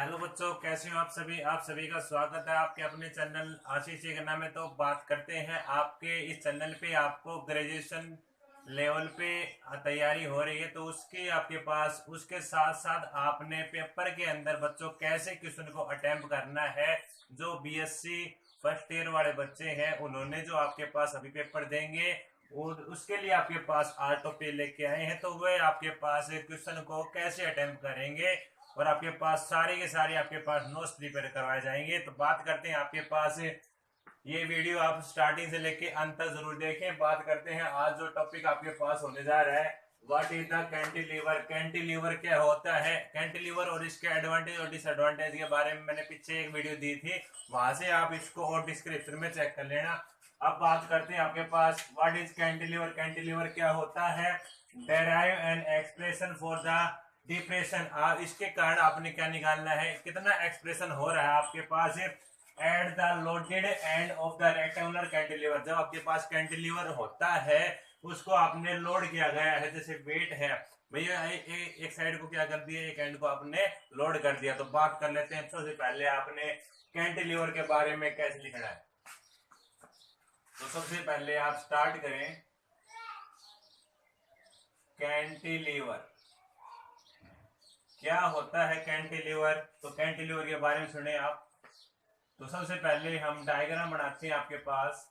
Hello बच्चों, कैसे हो आप सभी का स्वागत है आपके अपने चैनल आशीष गन्ना में। तो बात करते हैं आपके इस चैनल पे आपको ग्रेजुएशन लेवल पे तैयारी हो रही है, तो उसकी आपके पास उसके साथ साथ आपने पेपर के अंदर बच्चों कैसे क्वेश्चन को अटेम्प्ट करना है। जो बीएससी फर्स्ट ईयर वाले बच्चे हैं उन्होंने जो आपके पास अभी पेपर देंगे और उसके लिए आपके पास आर्ट पे लेके आए हैं, तो वे आपके पास क्वेश्चन को कैसे अटेम्प्ट करेंगे और आपके पास सारी के सारी आपके पास नोट्स प्रिपेयर करवाए जाएंगे। तो बात करते हैं आपके पास ये वीडियो आप स्टार्टिंग से लेके अंत तक जरूर देखें। बात करते हैं आज जो टॉपिक आपके पास होने जा रहा है, what is the cantilever. Cantilever क्या होता है, कैंटिलीवर और इसके एडवांटेज और डिसएडवांटेज के बारे में मैंने पीछे एक वीडियो दी थी, वहां से आप इसको और डिस्क्रिप्शन में चेक कर लेना। अब बात करते हैं आपके पास व्हाट इज कैंटिलीवर। कैंटिलीवर क्या होता है, derive an expression for the depression. इसके कारण आपने क्या निकालना है, कितना एक्सप्रेशन हो रहा है आपके पास at the loaded end of the rectangular cantilever. जब आपके पास कैंटिलीवर होता है उसको आपने लोड किया गया है, जैसे वेट है भैया एक साइड को क्या कर दिया, एक एंड को आपने लोड कर दिया। तो बात कर लेते हैं सबसे पहले आपने कैंटिलीवर के बारे में कैसे लिखना है। तो सबसे पहले आप स्टार्ट करें कैंटिलीवर। क्या होता है कैंटिलीवर, तो कैंटिलीवर के बारे में सुने आप। तो सबसे पहले हम डायग्राम बनाते हैं आपके पास।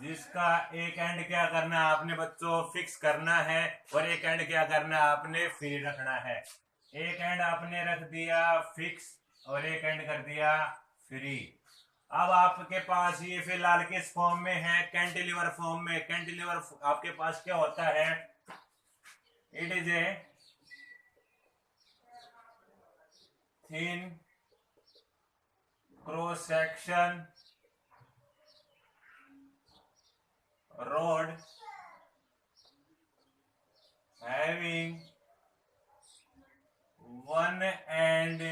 जिसका एक एंड क्या करना है आपने बच्चों, फिक्स करना है, और एक एंड क्या करना है आपने फ्री रखना है। एक एंड आपने रख दिया फिक्स और एक एंड कर दिया फ्री। अब आपके पास ये फिलहाल किस फॉर्म में है, कैंटिलीवर फॉर्म में। कैंटिलीवर आपके पास क्या होता है, it is a thin cross section rod having one end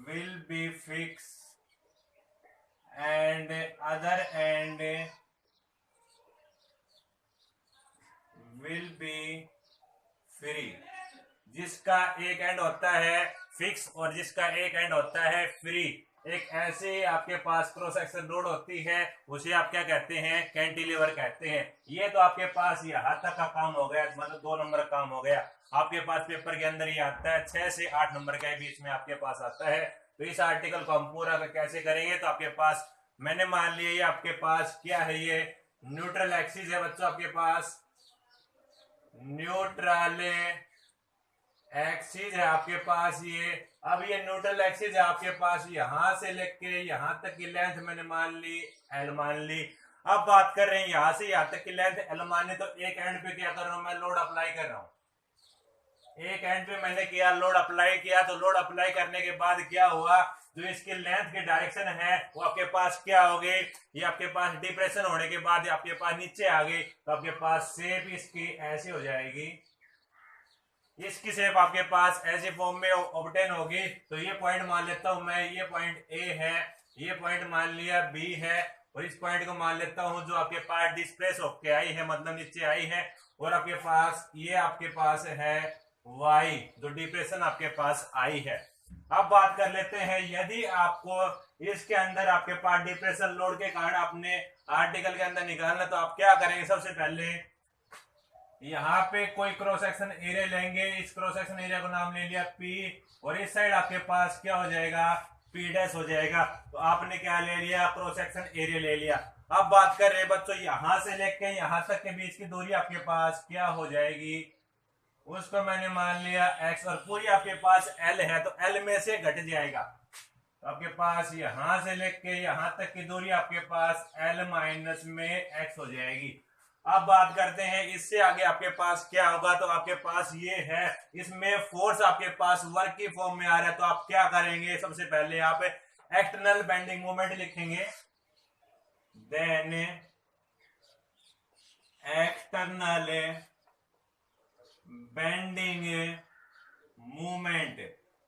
will be fixed and other end will be free। जिसका एक एंड होता है फिक्स और जिसका एक एंड होता है फ्री, एक ऐसे आपके पास क्रॉस सेक्शन रोड होती है, उसे आप क्या कहते हैं, कैंटिलीवर कहते हैं। ये तो आपके पास यहाँ तक का काम हो गया, मतलब 2 नंबर का काम हो गया। आपके पास पेपर के अंदर ये आता है 6 से 8 नंबर के बीच में आपके पास आता है। तो इस आर्टिकल को हम पूरा कैसे करेंगे, तो आपके पास मैंने मान लिया ये आपके पास क्या है, ये न्यूट्रल एक्सिस है बच्चों। आपके पास न्यूट्रल एक्सिस है आपके पास ये। अब ये न्यूट्रल एक्सिस है आपके पास, यहां से लेके यहां तक की लेंथ मैंने मान ली एल मान ली। अब बात कर रहे हैं यहां से यहां तक की लेंथ एल माने, तो एक एंड पे क्या कर रहा हूं मैं, लोड अप्लाई कर रहा हूं। एक एंड पे मैंने किया लोड अप्लाई किया, तो लोड अप्लाई करने के बाद क्या हुआ, जो इसकी लेंथ की डायरेक्शन है वो आपके पास क्या हो गई, ये आपके पास डिप्रेशन होने के बाद आपके पास नीचे आ गई। तो आपके पास शेप इसकी ऐसी हो जाएगी, इसकी शेप आपके पास ऐसे फॉर्म में ऑब्टेन होगी। तो ये पॉइंट मान लेता हूं मैं, ये पॉइंट ए है, ये पॉइंट मान लिया बी है, और इस पॉइंट को मान लेता हूं जो आपके पास डिस्प्लेस होके आई है, मतलब नीचे आई है। और आपके पास ये आपके पास है वाई, जो डिप्रेशन आपके पास आई है। अब बात कर लेते हैं, यदि आपको इसके अंदर आपके पास डिप्रेशन लोड के कारण आपने आर्टिकल के अंदर निकालना, तो आप क्या करेंगे, सबसे पहले यहाँ पे कोई क्रॉस सेक्शन एरिया लेंगे, इस क्रॉस सेक्शन एरिया को नाम ले लिया पी, और इस साइड आपके पास क्या हो जाएगा, पी डैश हो जाएगा। तो आपने क्या ले लिया, क्रॉस सेक्शन एरिया ले लिया। अब बात कर रहे हैं बच्चों, यहां से लेके यहां तक के बीच की दूरी आपके पास क्या हो जाएगी, उसको मैंने मान लिया एक्स, और पूरी आपके पास एल है तो एल में से घट जाएगा। तो आपके पास यहां से लेके यहां तक की दूरी आपके पास एल माइनस में एक्स हो जाएगी। अब बात करते हैं इससे आगे आपके पास क्या होगा, तो आपके पास ये है, इसमें फोर्स आपके पास वर्क की फॉर्म में आ रहा है। तो आप क्या करेंगे, सबसे पहले आप एक्सटर्नल बेंडिंग मोमेंट लिखेंगे, देन एक्सटर्नल बेंडिंग मूवमेंट।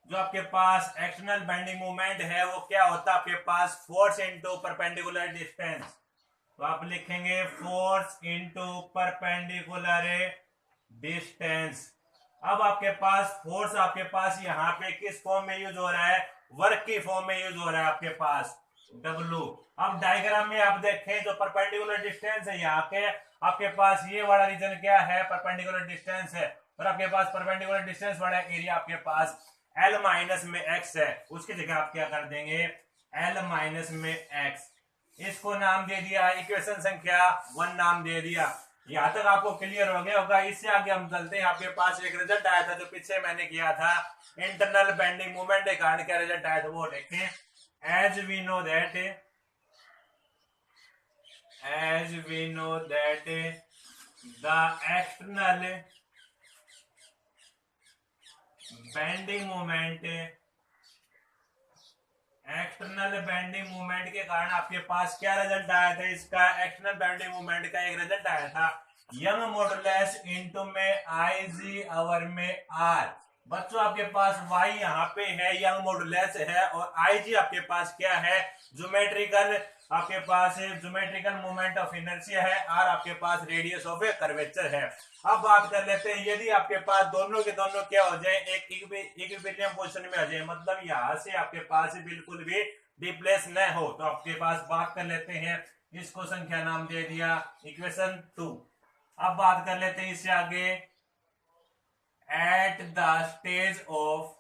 जो आपके पास एक्सटर्नल बेंडिंग मूवमेंट है वो क्या होता है, आपके पास फोर्स इनटू परपेंडिकुलर डिस्टेंस। तो आप लिखेंगे फोर्स इनटू परपेंडिकुलर डिस्टेंस। अब आपके पास फोर्स आपके पास यहाँ पे किस फॉर्म में यूज हो रहा है, वर्क की फॉर्म में यूज हो रहा है आपके पास W। अब डायग्राम में आप देखें जो परपेंडिकुलर डिस्टेंस है यहाँ के आपके पास ये वाला रीजन क्या है, परपेंडिकुलर डिस्टेंस है, और आपके पास परपेंडिकुलर डिस्टेंस वाला एरिया आपके पास L माइनस में x है, उसकी जगह आप क्या कर देंगे L माइनस में x। इसको नाम दे दिया इक्वेशन संख्या 1 नाम दे दिया। यहाँ तक आपको क्लियर हो गया होगा। इससे आगे हम चलते हैं। आपके पास एक रिजल्ट आया था जो पीछे मैंने किया था, इंटरनल बेंडिंग मूवमेंट के कारण क्या रिजल्ट आया था वो देखें। as we know that the external bending movement के कारण आपके पास क्या रिजल्ट आया था, इसका एक्सटर्नल बेंडिंग मूवमेंट का एक रिजल्ट आया था यंग मॉडुलस इनटू में IG आवर में R। बच्चों आपके पास y यहाँ पे है, यंग मॉडुलस है, और IG आपके पास क्या है, ज्योमेट्रिकल आपके पास ज्योमेट्रिकल मोमेंट ऑफ इनर्शिया है, R आपके पास रेडियस ऑफ कर्वेचर है। अब बात कर लेते हैं, यदि आपके पास दोनों के दोनों क्या हो जाए, एक इक्विलिब्रियम पोजीशन में आ जाए, मतलब यहाँ से आपके पास बिल्कुल भी डिप्लेस न हो, तो आपके पास बात कर लेते हैं, इसको संख्या नाम दे दिया इक्वेशन 2। अब बात कर लेते हैं इससे आगे, at the stage of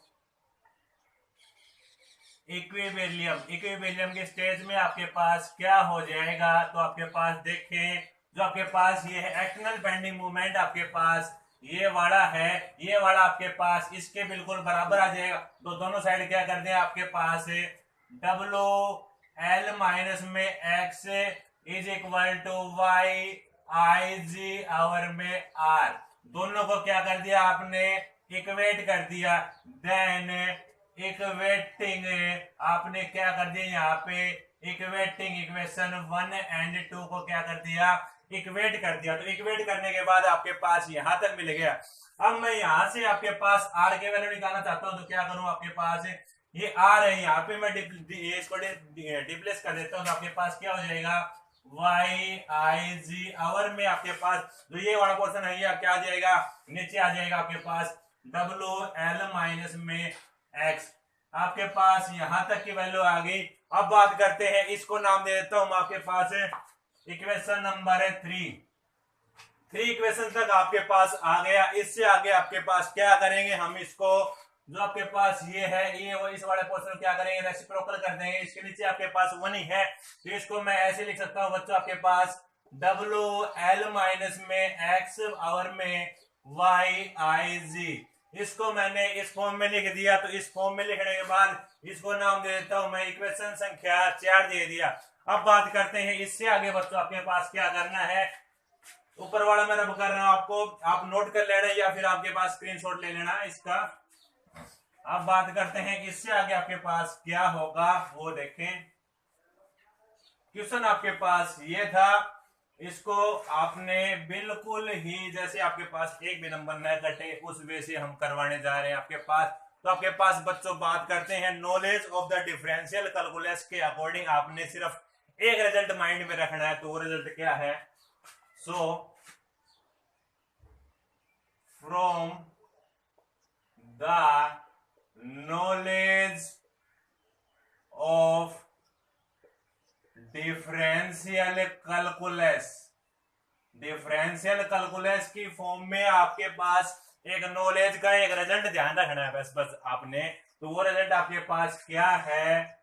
equilibrium के स्टेज में आपके पास क्या हो जाएगा, तो आपके पास देखें जो आपके पास ये है एक्सटर्नल बेंडिंग मूवमेंट आपके पास ये वाला है, ये वाला आपके पास इसके बिल्कुल बराबर आ जाएगा। तो दोनों साइड क्या कर दें, आपके पास W L माइनस में x is equal to y IG over में R। दोनों को क्या कर दिया आपने, इक्वेट कर दिया। देन इक्वेटिंग आपने क्या कर दिया, यहाँ पे इक्वेटिंग इक्वेशन 1 एंड 2 को क्या कर दिया, इक्वेट कर दिया। तो इक्वेट करने के बाद आपके पास यहां तक मिल गया। अब मैं यहां से आपके पास R के वैल्यू निकालना चाहता हूं, तो क्या करूं, आपके पास ये R है, यहाँ पे मैं इसको डिप्लेस कर देता हूं, तो आपके पास क्या हो जाएगा YIG आवर में आपके पास जो ये वाला पोर्शन है ये क्या आ जाएगा, नीचे आ जाएगा आपके पास WL माइनस में x। आपके पास यहां तक की वैल्यू आ गई। अब बात करते हैं, इसको नाम दे देता हूं आपके पास इक्वेशन नंबर 3 इक्वेशन तक आपके पास आ गया। इससे आगे आपके पास क्या करेंगे, हम इसको जो आपके पास ये है ये वो इस वाले पोर्शन क्या करेंगे, रेसिप्रोकल कर देंगे। इसके नीचे आपके पास 1 ही है, तो इसको मैं ऐसे लिख सकता हूं बच्चों, आपके पास WL माइनस में x आवर में YIG। इसको मैंने इस फॉर्म में लिख दिया। तो इस फॉर्म में लिखने के बाद इसको नाम दे देता हूं मैं इक्वेशन संख्या 4 दे दिया। अब बात करते हैं इससे आगे बच्चों, आपके पास क्या करना है, ऊपर वाला मैं रब कर रहा हूं आपको, आप नोट कर लेना या फिर आपके पास स्क्रीनशॉट ले लेना इसका। अब बात करते हैं इससे आगे आपके पास क्या होगा वो देखें। क्वेश्चन आपके पास ये था, इसको आपने बिल्कुल ही जैसे आपके पास एक भी नंबर न कटे उस वे से हम करवाने जा रहे हैं आपके पास। तो आपके पास बच्चों बात करते हैं knowledge of the differential calculus के अकॉर्डिंग आपने सिर्फ एक रिजल्ट माइंड में रखना है। तो वो रिजल्ट क्या है, so from the knowledge of differential calculus की फॉर्म में आपके पास एक नॉलेज का एक रिजल्ट ध्यान रखना है बस आपने। तो वो रिजल्ट आपके पास क्या है,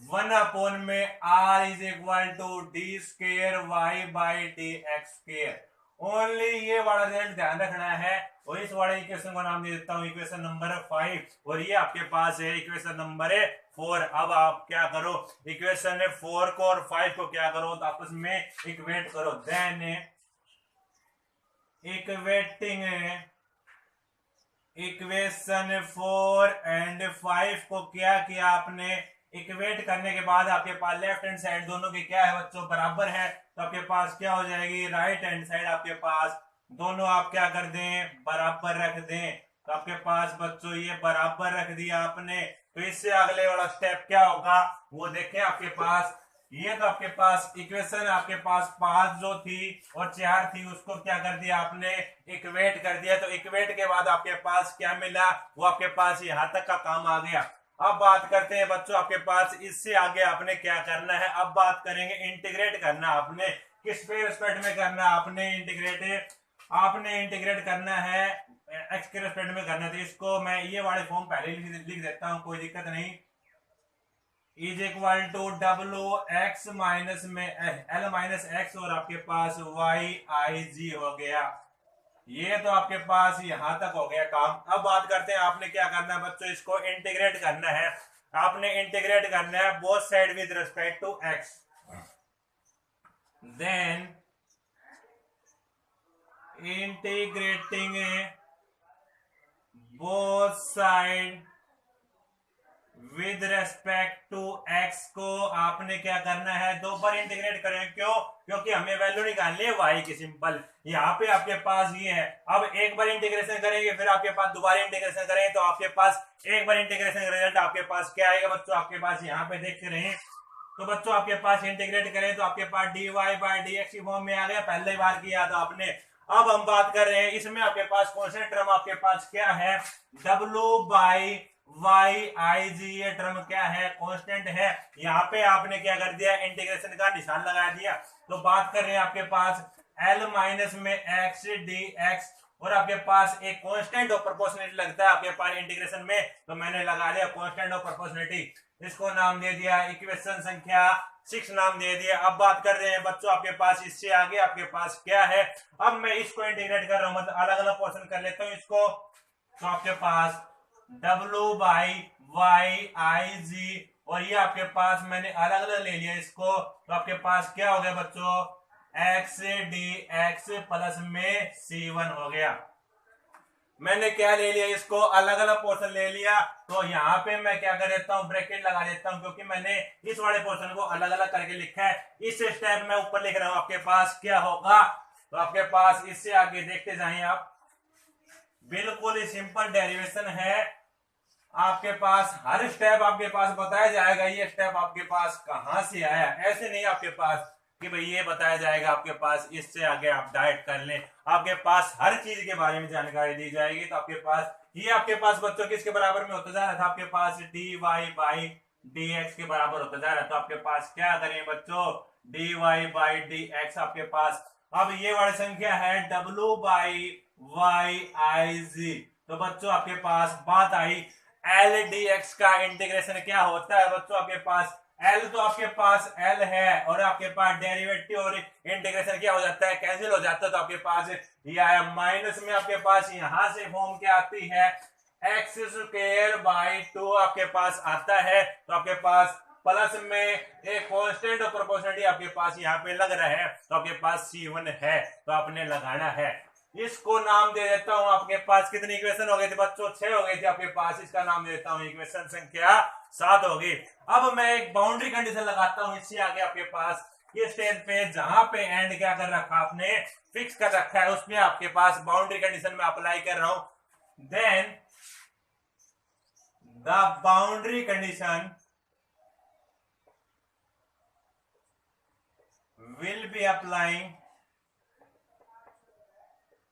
1 अपॉन में R is equal to D square Y by D X square. Only ये वाला रिजल्ट ध्यान रखना है। और इस वाले इक्वेशन को नाम दे देता हूं इक्वेशन नंबर 5, और ये आपके पास है इक्वेशन नंबर 4। अब आप क्या करो, इक्वेशन 4 को और 5 को क्या करो, तो आपस में इक्वेट करो। देन इक्वेटिंग इक्वेशन 4 एंड 5 को क्या किया आपने, इक्वेट करने के बाद आपके पास लेफ्ट हैंड साइड दोनों के क्या है बच्चों, बराबर है। तो आपके पास क्या हो जाएगी, राइट हैंड साइड आपके पास दोनों आप क्या कर दें, बराबर रख दें। तो आपके पास बच्चों ये बराबर रख दिया आपने। तो इससे अगले वाला स्टेप क्या होगा वो देखें। आपके पास ये तो आपके पास इक्वेशन आपके पास 5 जो थी और 4 थी उसको क्या कर दिया आपने, इक्वेट कर दिया। तो इक्वेट के बाद आपके पास क्या मिला, वो आपके पास यहां तक का काम आ गया। अब बात करते हैं बच्चों आपके पास इससे आगे आपने क्या करना है। अब बात करेंगे इंटीग्रेट करना आपने, किस पे रिस्पेक्ट में करना आपने इंटीग्रेट, आपने इंटीग्रेट करना है एक्स के रिस्पेक्ट में करना है। तो इसको मैं ये वाले फॉर्म पहले लिख देता हूं, कोई दिक्कत नहीं। Is equal to W X minus में एल माइनस एक्स और आपके पास वाई आई जी हो गया। ये तो आपके पास यहां तक हो गया काम। अब बात करते हैं आपने क्या करना है बच्चों, इसको इंटीग्रेट करना है। आपने इंटीग्रेट करना है both side with respect to X. Then integrating both side with respect to X को आपने क्या करना है, दो बार इंटीग्रेट करें। क्यों, क्योंकि हमें वैल्यू निकालनी है वाई की सिंपल। यहाँ पे आपके पास ये है। अब एक बार इंटीग्रेशन करेंगे फिर आपके पास दोबारा इंटीग्रेशन करेंगे तो आपके पास एक बार इंटीग्रेशन का रिजल्ट आपके पास क्या आएगा बच्चों, आपके पास यहाँ पे देख रहे हैं। तो बच्चों आपके पास इंटीग्रेट करें तो आपके पास d Y by D x की फॉर्म में आ गया, पहले बार किया था आपने। अब हम बात कर रहे हैं इसमें आपके पास कौन से टर्म आपके पास क्या है, डब्ल्यू बाई वाई आई जी, ये टर्म क्या है, कांस्टेंट है। यहाँ पे आपने क्या कर दिया, इंटीग्रेशन का निशान लगा दिया। तो बात कर रहे हैं आपके पास एल माइनस में एक्स डी एक्स और आपके पास एक कांस्टेंट ऑफ प्रोपोर्शनलिटी लगता है आपके पास इंटीग्रेशन में, तो मैंने लगा दिया कांस्टेंट ऑफ प्रोपोर्शनलिटी। इसको नाम दे दिया इक्वेशन संख्या 6 नाम दे दिया। अब बात कर रहे हैं बच्चों आपके पास इससे आगे आपके पास क्या है। अब मैं इसको इंटीग्रेट कर रहा हूं, मतलब अलग अलग पोर्शन कर लेता हूं इसको। तो आपके पास डब्ल्यू बाई वाई आई जी और ये आपके पास मैंने अलग अलग ले लिया इसको। तो आपके पास क्या हो गया बच्चों, एक्स डी एक्स प्लस में C1 हो गया। मैंने क्या ले लिया, इसको अलग अलग पोर्शन ले लिया। तो यहाँ पे मैं क्या कर देता हूँ, ब्रैकेट लगा देता हूँ, क्योंकि मैंने इस वाले पोर्शन को अलग अलग करके लिखा है। इस स्टेप में ऊपर लिख रहा हूँ आपके पास क्या होगा। तो आपके पास इससे आगे देखते जाइए आप, बिल्कुल ही सिंपल डेरिवेशन है। आपके पास हर स्टेप आपके पास बताया जाएगा, ये स्टेप आपके पास कहां से आया। ऐसे नहीं आपके पास कि भाई ये बताया जाएगा आपके पास इससे आगे आप डायरेक्ट कर लें। आपके पास हर चीज के बारे में जानकारी दी जाएगी। तो आपके पास ये आपके पास बच्चों किसके बराबर में होता जा रहा था, आपके पास d Y by D x के बराबर होता जा रहा था। तो आपके पास क्या करें बच्चों, D Y by D X आपके पास। अब ये वाली संख्या है W by Y I G. तो बच्चों आपके पास बात आई एल डी एक्स का इंटीग्रेशन क्या होता है बच्चों, आपके पास एल तो आपके पास एल है और आपके पास डेरिवेटिव और इंटीग्रेशन क्या हो जाता है, कैंसिल हो जाता है। तो आपके पास ये आया माइनस में, आपके पास यहां से फॉर्म क्या आती है, एक्स स्क्वायर बाई 2 आपके पास आता है। तो आपके पास प्लस में एक कांस्टेंट ऑफ प्रोपोर्शनलिटी आपके पास यहाँ पे लग रहा है। तो आपके पास C1 है, तो आपने लगाना है। इसको नाम दे देता हूं, आपके पास कितनी इक्वेशन हो गई थी बच्चों, 6 हो गई थी आपके पास। इसका नाम दे देता हूं इक्वेशन संख्या 7 होगी। अब मैं एक बाउंड्री कंडीशन लगाता हूं इससे आगे आपके पास ये स्टेज पे, जहां पे एंड क्या कर रखा आपने, फिक्स कर रखा है, उसमें आपके पास बाउंड्री कंडीशन में अप्लाई कर रहा हूं। Then the boundary condition will be applying.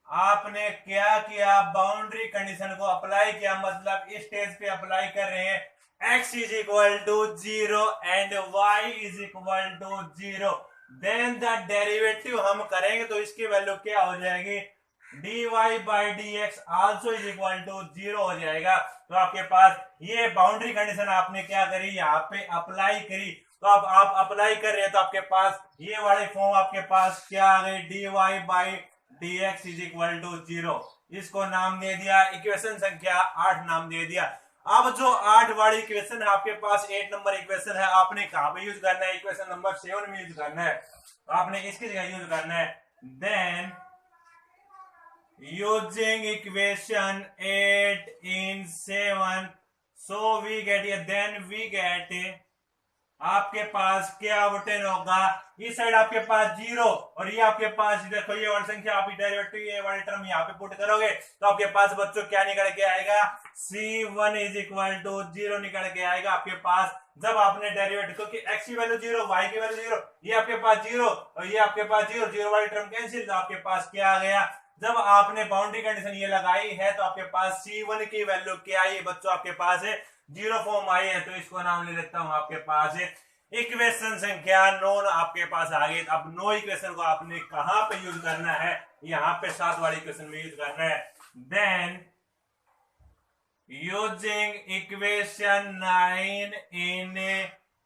आपने क्या किया, बाउंड्री कंडीशन को अप्लाई किया, मतलब इस स्टेज पे अप्लाई कर रहे हैं x is equal to 0 and y is equal to 0। Then the derivative हम करेंगे तो इसकी वैल्यू क्या हो जाएगी, dy by D X also is equal to 0 हो जाएगा। तो आपके पास ये बाउंड्री कंडीशन आपने क्या करी, यहाँ पे अप्लाई करी। तो अब आप अप्लाई कर रहे हैं तो आपके पास ये वाली फॉर्म आपके पास क्या आ गई, dy by dx is equal to 0। इसको नाम दे दिया इक्वेशन संख्या 8 नाम दे दिया। अब जो 8 वाली इक्वेशन है आपके पास 8 नंबर इक्वेशन है, आपने कहां पे यूज करना है, इक्वेशन नंबर 7 में यूज करना है। तो आपने इसकी जगह यूज करना है, then using equation 8 in 7 so we get, then we get आपके पास क्या ऑब्टेन होगा, इस साइड आपके पास 0 और ये आपके पास देखो ये वाली संख्या आप डेरिवेटिव ये वाली टर्म यहाँ पे पुट करोगे तो आपके पास बच्चों क्या निकल के आएगा, C1 इज इक्वल टू 0 निकल के आएगा आपके पास। जब आपने डेरिवेटिव, क्योंकि x की वैल्यू 0 y की वैल्यू 0, ये आपके पास 0 और ये आपके पास 0, 0 वाली टर्म कैंसिल, तो आपके पास क्या आ गया। जब आपने बाउंड्री कंडीशन ये लगाई है तो आपके पास C1 की वैल्यू क्या आई बच्चों, आपके पास है 0 फॉर्म आई है, तो इसको नाम ले लेता हूं आपके पास है इक्वेशन संख्या 9 आपके पास आ गई। अब 9 इक्वेशन को आपने कहां पे यूज करना है, यहाँ पे 7 वाली इक्वेशन में यूज करना है। Then using equation 9 in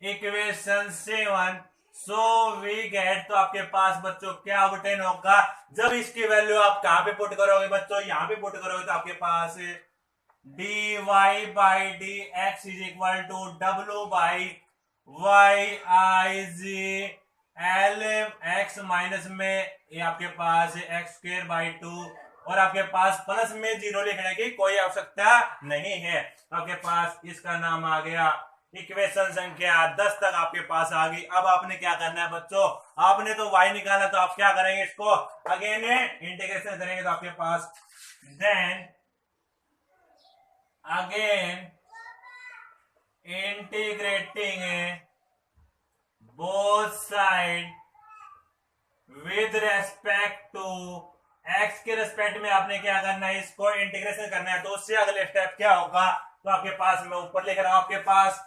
equation 7 so we get, तो आपके पास बच्चों क्या ऑब्टेन होगा। जब इसकी वैल्यू आप कहां पे पुट करोगे बच्चों, यहाँ पे पुट करोगे तो आपके पास dy by D X is equal to w by Y I G L X minus में ये आपके पास एक्स स्क्वायर बाई 2 और आपके पास प्लस में 0 लिखने की कोई आवश्यकता नहीं है। तो आपके पास इसका नाम आ गया इक्वेशन संख्या 10 तक आपके पास आ गई। अब आपने क्या करना है बच्चों, आपने तो y निकाला तो आप क्या करेंगे, इसको अगेन इंटीग्रेशन करेंगे तो आपके पास then again integrating both side with respect to x के रेस्पेक्ट में आपने क्या करना है, इसको इंटीग्रेशन करना है। तो उससे अगले स्टेप क्या होगा, तो आपके पास मैं ऊपर लिख रहा हूं आपके पास,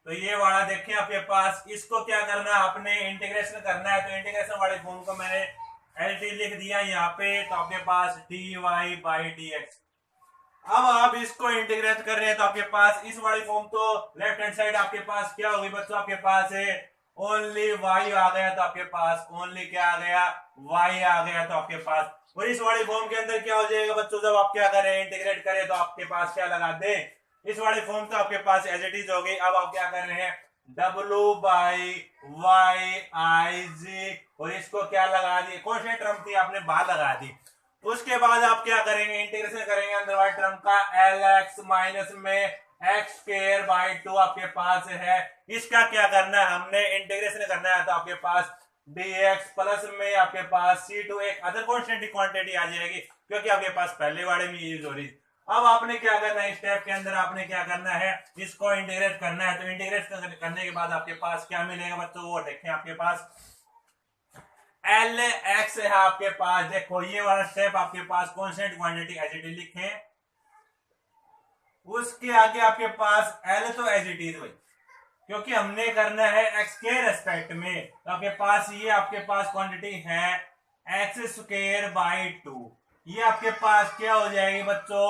तो ये वाला देखिए आपके पास, इसको क्या करना है आपने इंटीग्रेशन करना है। तो इंटीग्रेशन वाले फॉर्म को मैंने LT लिख दिया यहाँ पे, तो आपके पास dy बाई dx। अब आप इसको इंटीग्रेट कर रहे हैं तो आपके पास इस वाली फॉर्म, तो लेफ्ट हैंड साइड आपके पास क्या होगी बच्चों, आपके पास है ओनली y आ गया, तो आपके पास ओनली क्या आ गया, y आ गया, तो आपके पास। और इस वाली फॉर्म के अंदर क्या हो जाएगा बच्चों, जब आप क्या करें इंटीग्रेट करें तो आपके पास क्या लगा दे, इस वाली फॉर्म तो आपके पास एज इट इज हो गई। अब आप क्या कर रहे हैं, w बाई वाई आई जी और इसको क्या लगा दी, कौन सी टर्म थी आपने बाहर लगा दी। उसके बाद आप क्या करेंगे, इंटीग्रेशन करेंगे अंदर वाली टर्म का lx माइनस में एक्स स्क्वायर बाई 2 आपके पास है। इसका क्या करना है, हमने इंटीग्रेशन करना है, तो आपके पास dx प्लस में आपके पास c2 एक अदर कांस्टेंट क्वांटिटी आ जाएगी क्योंकि आपके पास पहले वाले में यूज हो रही। अब आपने क्या करना है, स्टेप के अंदर आपने क्या करना है, इसको इंटीग्रेट करना है। तो इंटीग्रेट करने के बाद आपके पास क्या मिलेगा बच्चों, वो देखें आपके पास lx है आपके पास। देखो ये वाला स्टेप आपके पास constant quantity as it is लिखें, उसके आगे आपके पास l तो एज इट इज वही, क्योंकि हमने करना है x के रेस्पेक्ट में। तो आपके पास ये आपके पास क्वांटिटी है एक्स स्क्वायर बाई 2, ये आपके पास क्या हो जाएगी बच्चों,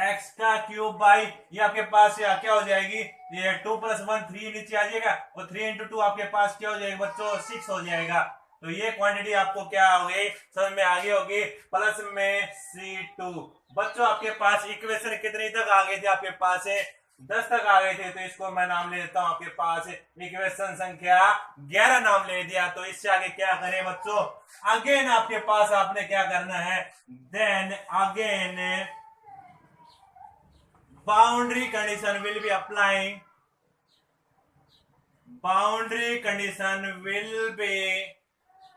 x का क्यूब बाई, ये आपके पास क्या हो जाएगी, ये 2 + 1 3 नीचे आ जाएगा और 3 × 2 आपके पास क्या हो जाएगा बच्चों, 6 हो जाएगा। तो ये क्वांटिटी आपको क्या होगी, समझ में आगे होगी, प्लस में C2। बच्चों आपके पास इक्वेशन कितनी तक आ गई थी, आपके पास है 10 तक आ गए थे, तो इसको मैं नाम ले लेता हूं आपके पास इक्वेशन संख्या 11 नाम ले दिया। तो इससे आगे क्या करें बच्चों, अगेन आपके पास आपने क्या करना है, then again boundary condition will be applying, boundary condition will be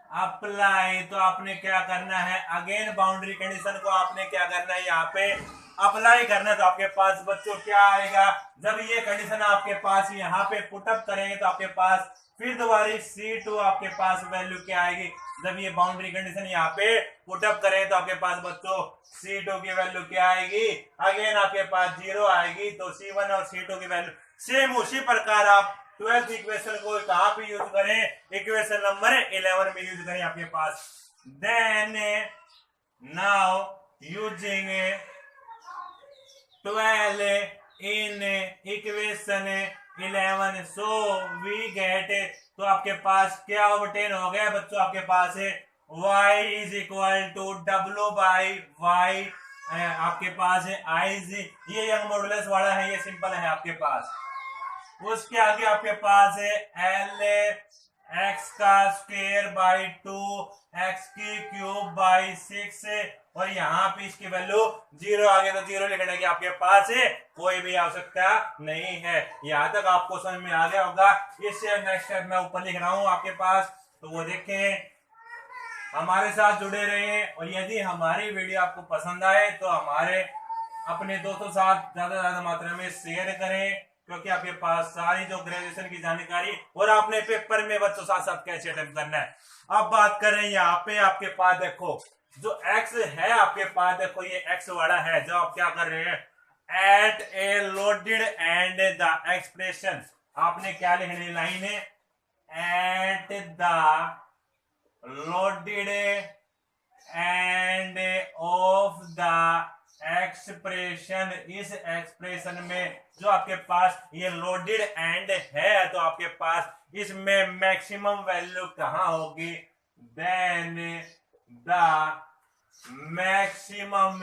apply. तो आपने क्या करना है, अगेन बाउंड्री कंडीशन को आपने क्या करना है, यहाँ पे अप्लाई करना। तो आपके पास बच्चों क्या आएगा, जब ये कंडीशन आपके पास यहाँ पे पुटअप करेंगे तो आपके पास फिर दोबारा C2 आपके पास वैल्यू क्या आएगी, जब ये बाउंड्री कंडीशन यहाँ पे पुटअप करें तो आपके पास बच्चों C2 की वैल्यू क्या आएगी, अगेन आपके पास 0 आएगी। तो C1 और C2 की वैल्यू सेम उसी प्रकार आप 12th इक्वेशन को कहां पे यूज करें, इक्वेशन नंबर 11 में यूज करें आपके पास। Then now using 12 in equation 11 so we get, तो आपके पास क्या ऑब्टेन हो गया बच्चों, आपके पास है y is equal to w by Y, आपके पास है आई जी, ये यंग मॉडुलस वाला है, ये सिंपल है आपके पास। उसके आगे आपके पास है एक्स का स्क्वायर बाई 2, एक्स की क्यूब बाई 6, और यहाँ पे इसकी वैल्यू 0 आ गई तो 0 लिखने की आपके पास कोई भी आवश्यकता नहीं है। यहाँ तक आपको समझ में आ गया होगा। इससे नेक्स्ट स्टेप मैं ऊपर लिख रहा हूँ आपके पास, तो वो देखें, हमारे साथ जुड़े रहें। और यदि हमारी वीडियो आपको पसंद आए तो हमारे अपने दोस्तों साथ ज्यादा मात्रा में शेयर करें, क्योंकि आपके पास सारी जो ग्रेजुएशन की जानकारी और आपने पेपर में बच्चों साथ साथ कैसे अटेम्प्ट करना है। अब बात करें यहाँ पे आपके पास देखो जो x है आपके पास, देखो ये x वाला है जो आप क्या कर रहे हैं, at a loaded end the expression, आपने क्या लिखनी लाइन है, at the loaded end of the expression, इस एक्सप्रेशन में जो आपके पास ये लोडेड एंड है तो आपके पास इसमें मैक्सिमम वैल्यू कहां होगी, then the maximum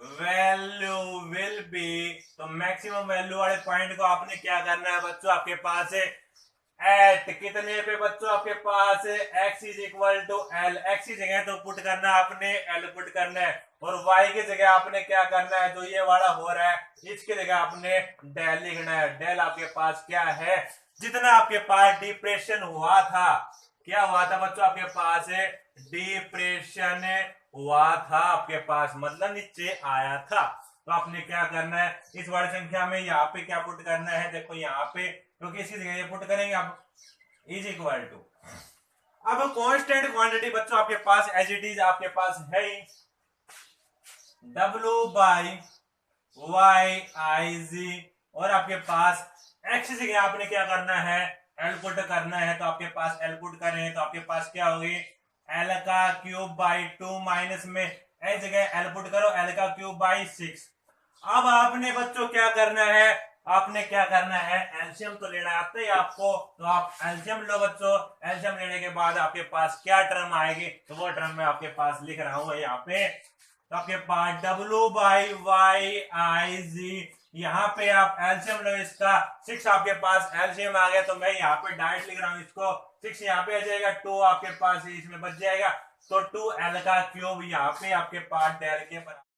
value will be, तो मैक्सिमम वैल्यू वाले पॉइंट को आपने क्या करना है बच्चों, आपके पास है एट कितने पे बच्चों, आपके पास x is equal to L, X की जगह तो पुट करना है आपने एल पुट करना है, और y की जगह आपने क्या करना है, जो ये वाला हो रहा है इसकी जगह आपने डेल लिखना है। डेल आपके पास क्या है, जितना आपके पास डिप्रेशन हुआ था, क्या हुआ था बच्चों, आपके पास डिप्रेशन हुआ था आपके पास, मतलब नीचे आया था। तो आपने क्या करना है, इस वाली संख्या में यहाँ पे क्या पुट करना है, देखो यहाँ पे, क्योंकि इसी जगह पुट करेंगे आप, इज इक्वल टू, अब कांस्टेंट क्वांटिटी बच्चों आपके पास एज इट इज आपके पास है ही, W बाई वाई आई जी, और आपके पास x जगह आपने क्या करना है, L पुट करना है, तो आपके पास L पुट कर रहे हैं तो आपके पास क्या होगी, L का क्यूब बाई 2 माइनस में x जगह L पुट करो, L का क्यूब बाई 6। अब आपने बच्चों क्या करना है, आपने क्या करना है, एलसीएम तो लेना आता है आपको, तो आप एलसीएम लो बच्चों। एलसीएम लेने के बाद आपके पास क्या टर्म आएगी, तो वो टर्म मैं आपके पास लिख रहा हूं यहाँ पे, तो आपके पास W बाई वाई आई जी, यहाँ पे आप एलसीएम लो इसका, 6 आपके पास एलसीएम आ गया, तो मैं यहाँ पे डायरेक्ट लिख रहा हूँ इसको, 6 यहाँ पे आ जाएगा, 2 आपके पास इसमें बच जाएगा, तो 2L का क्यूब यहाँ पे आपके पास डेल के बराबर।